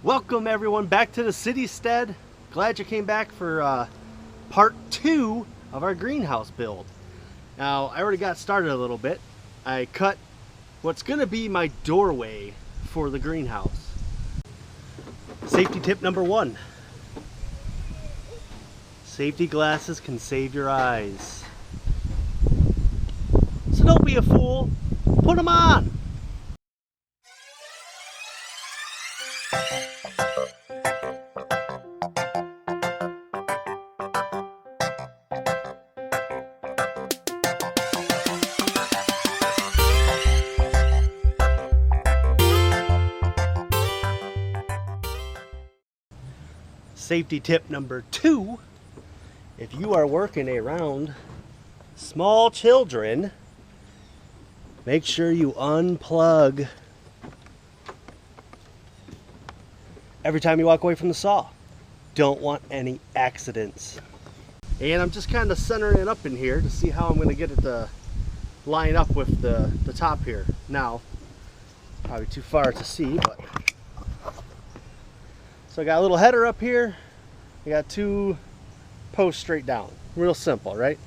Welcome everyone back to the Citystead. Glad you came back for part 2 of our greenhouse build. Now I already got started a little bit. I cut what's gonna be my doorway for the greenhouse. Safety tip number 1. Safety glasses can save your eyes. So don't be a fool, put them on. Safety tip number 2, if you are working around small children, make sure you unplug every time you walk away from the saw. Don't want any accidents. And I'm just kind of centering it up in here to see how I'm going to get it to line up with the top here. Now, probably too far to see, but so I got a little header up here. I got 2 posts straight down. Real simple, right?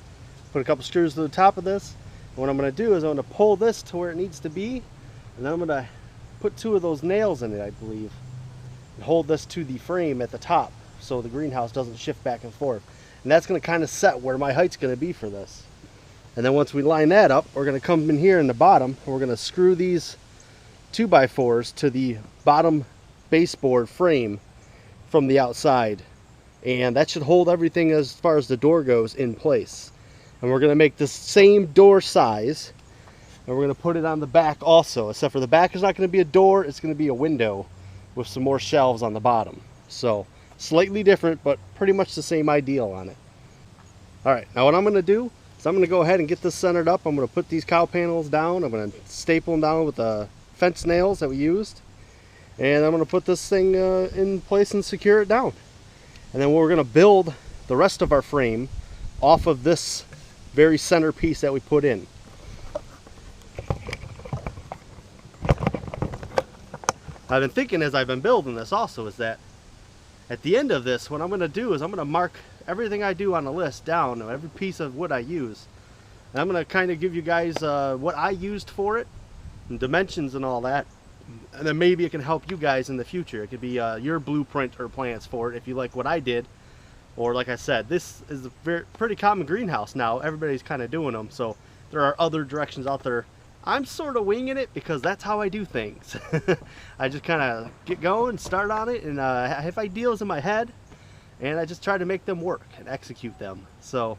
Put a couple screws to the top of this. And what I'm going to do is I'm going to pull this to where it needs to be. And then I'm going to put 2 of those nails in it, I believe. And hold this to the frame at the top so the greenhouse doesn't shift back and forth. And that's going to kind of set where my height's going to be for this. And then once we line that up, we're going to come in here in the bottom. And we're going to screw these 2x4s to the bottom baseboard frame from the outside, and that should hold everything as far as the door goes in place. And we're going to make the same door size, and we're going to put it on the back also, except for the back is not going to be a door, it's going to be a window with some more shelves on the bottom. So slightly different, but pretty much the same ideal on it. Alright, now what I'm going to do is I'm going to go ahead and get this centered up. I'm going to put these cow panels down. I'm going to staple them down with the fence nails that we used. And I'm going to put this thing in place and secure it down. And then we're going to build the rest of our frame off of this very center piece that we put in. I've been thinking as I've been building this also is that at the end of this, what I'm going to do is I'm going to mark everything I do on the list down, every piece of wood I use. And I'm going to kind of give you guys what I used for it, and dimensions and all that. And then maybe it can help you guys in the future. It could be your blueprint or plans for it if you like what I did. Or like I said, this is a pretty common greenhouse now. Everybody's kind of doing them. So there are other directions out there. I'm sort of winging it because that's how I do things. I just kind of get going, start on it, and I have ideas in my head. And I just try to make them work and execute them. So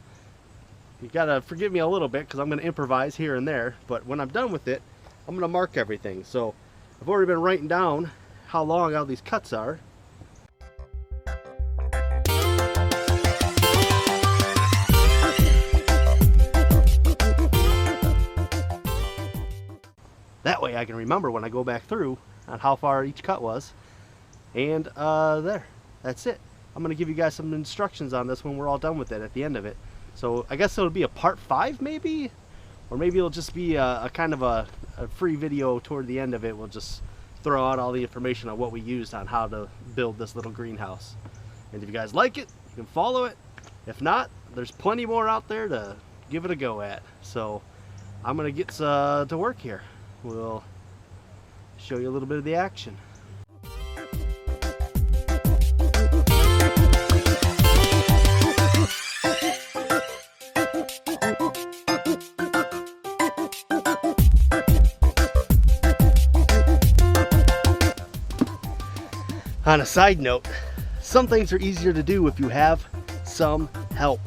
you gotta forgive me a little bit because I'm going to improvise here and there. But when I'm done with it, I'm going to mark everything. So I've already been writing down how long all these cuts are. That way I can remember when I go back through on how far each cut was. And there, that's it. I'm going to give you guys some instructions on this when we're all done with it at the end of it. So I guess it'll be a part 5 maybe? Or maybe it'll just be a kind of a free video toward the end of it. We'll just throw out all the information on what we used on how to build this little greenhouse. And if you guys like it, you can follow it. If not, there's plenty more out there to give it a go at. So I'm going to get to work here. We'll show you a little bit of the action. On a side note, some things are easier to do if you have some help.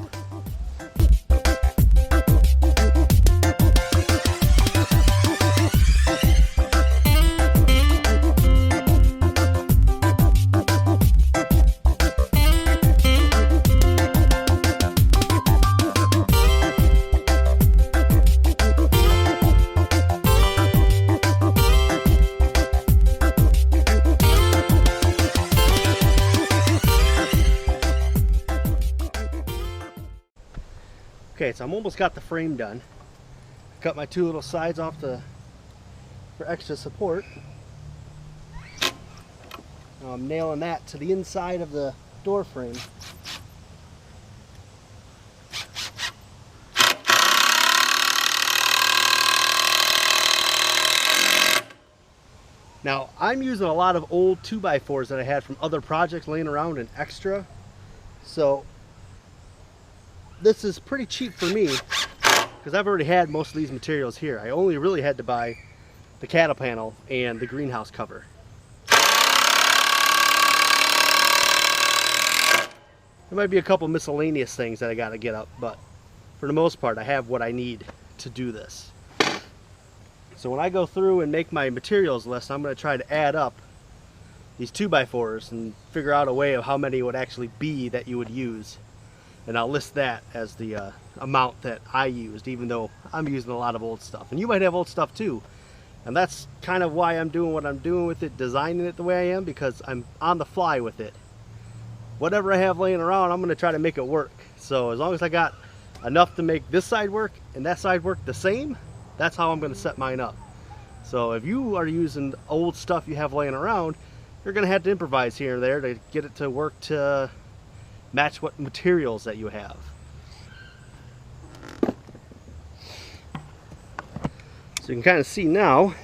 Okay, so I'm almost got the frame done. Cut my 2 little sides off for extra support. I'm nailing that to the inside of the door frame. Now, I'm using a lot of old 2x4s that I had from other projects laying around in extra. So this is pretty cheap for me because I've already had most of these materials here. I only really had to buy the cattle panel and the greenhouse cover. There might be a couple miscellaneous things that I got to get up, but for the most part I have what I need to do this. So when I go through and make my materials list, I'm going to try to add up these 2x4s and figure out a way of how many it would actually be that you would use. And I'll list that as the amount that I used, even though I'm using a lot of old stuff. And you might have old stuff too. And that's kind of why I'm doing what I'm doing with it, designing it the way I am, because I'm on the fly with it. Whatever I have laying around, I'm going to try to make it work. So as long as I got enough to make this side work and that side work the same, that's how I'm going to set mine up. So if you are using old stuff you have laying around, you're going to have to improvise here and there to get it to work to match what materials that you have. So you can kind of see now,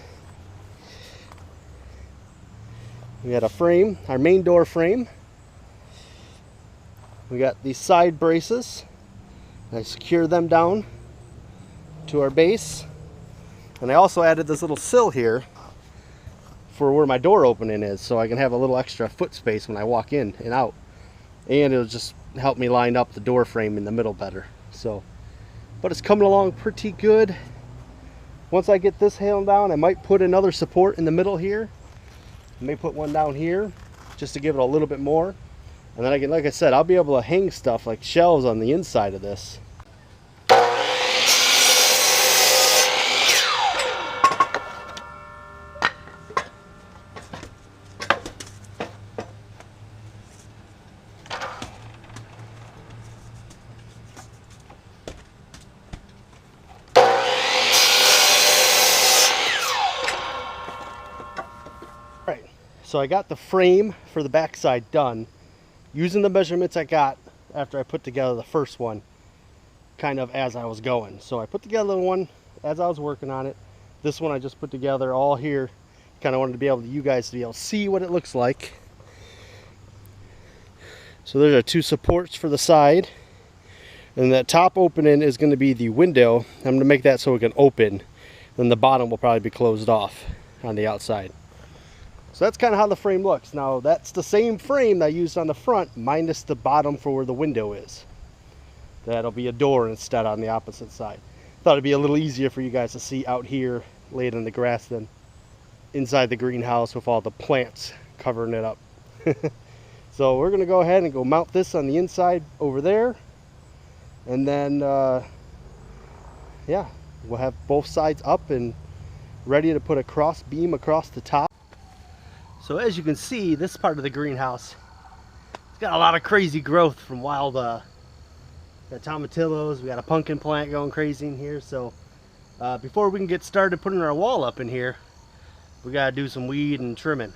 we got a frame, our main door frame. We got these side braces. I secure them down to our base. And I also added this little sill here for where my door opening is, so I can have a little extra foot space when I walk in and out. And it'll just help me line up the door frame in the middle better. So, but it's coming along pretty good. Once I get this nailed down, I might put another support in the middle here. I may put one down here just to give it a little bit more. And then I can, like I said, I'll be able to hang stuff like shelves on the inside of this. So I got the frame for the backside done using the measurements I got after I put together the first one, kind of as I was going. So I put together one as I was working on it. This one I just put together all here. Kind of wanted to be able to, you guys to be able to see what it looks like. So there's our two supports for the side. And that top opening is going to be the window. I'm going to make that so it can open. Then the bottom will probably be closed off on the outside. So that's kind of how the frame looks. Now that's the same frame that I used on the front, minus the bottom for where the window is. That'll be a door instead on the opposite side. Thought it'd be a little easier for you guys to see out here laid in the grass than inside the greenhouse with all the plants covering it up. So we're going to go ahead and go mount this on the inside over there. And then, yeah, we'll have both sides up and ready to put a cross beam across the top. So as you can see, this part of the greenhouse, it's got a lot of crazy growth from wild, got tomatillos, we got a pumpkin plant going crazy in here. So before we can get started putting our wall up in here, we gotta do some weed and trimming.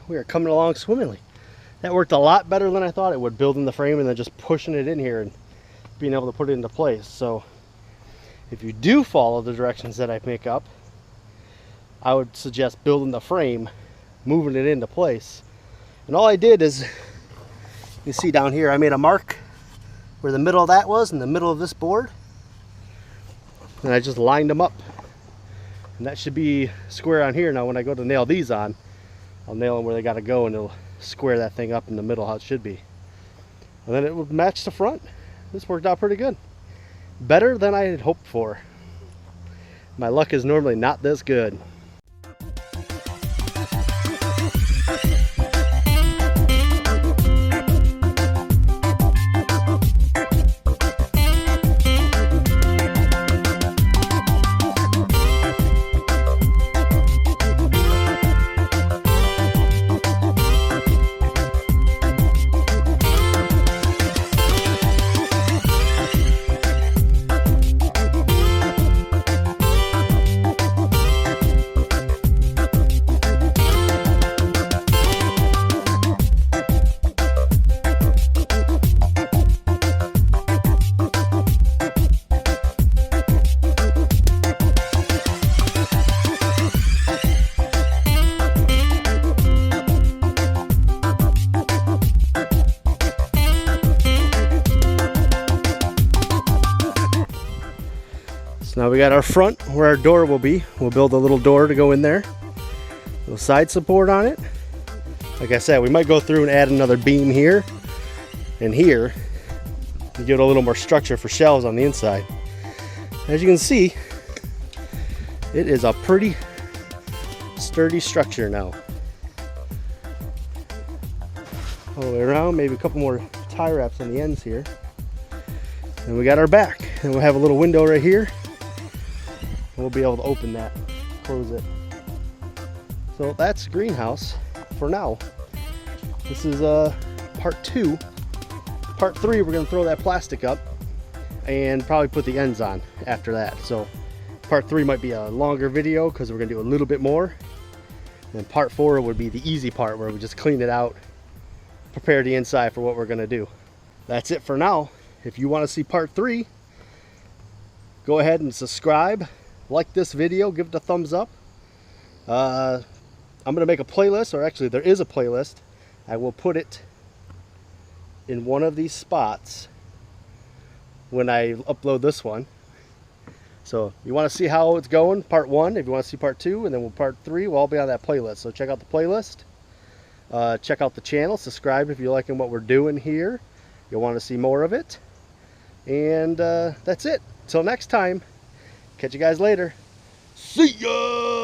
We are coming along swimmingly. That worked a lot better than I thought it would, building the frame and then just pushing it in here and being able to put it into place. So if you do follow the directions that I make up, I would suggest building the frame, moving it into place. And all I did is You see down here I made a mark where the middle of that was in the middle of this board, and I just lined them up, and that should be square on here. Now when I go to nail these on, I'll nail them where they got to go, and it'll square that thing up in the middle how it should be, and then it will match the front. This worked out pretty good, better than I had hoped for. My luck is normally not this good. So now we got our front where our door will be. We'll build a little door to go in there. A little side support on it. Like I said, we might go through and add another beam here and here to give it a little more structure for shelves on the inside. As you can see, it is a pretty sturdy structure now. All the way around, maybe a couple more tie wraps on the ends here. And we got our back, and we'll have a little window right here. And we'll be able to open that, close it. So that's greenhouse for now. This is part 2. Part 3, we're gonna throw that plastic up and probably put the ends on after that. So part 3 might be a longer video because we're gonna do a little bit more. And part 4 would be the easy part where we just clean it out, prepare the inside for what we're gonna do. That's it for now. If you want to see part 3, go ahead and subscribe, like this video, give it a thumbs up. I'm gonna make a playlist, or actually there is a playlist. I will put it in one of these spots when I upload this one. So you want to see how it's going, part 1, if you want to see part 2, and then part 3 will all be on that playlist. So check out the playlist, check out the channel, subscribe if you're liking what we're doing here. You'll want to see more of it. And that's it. Till next time, catch you guys later. See ya!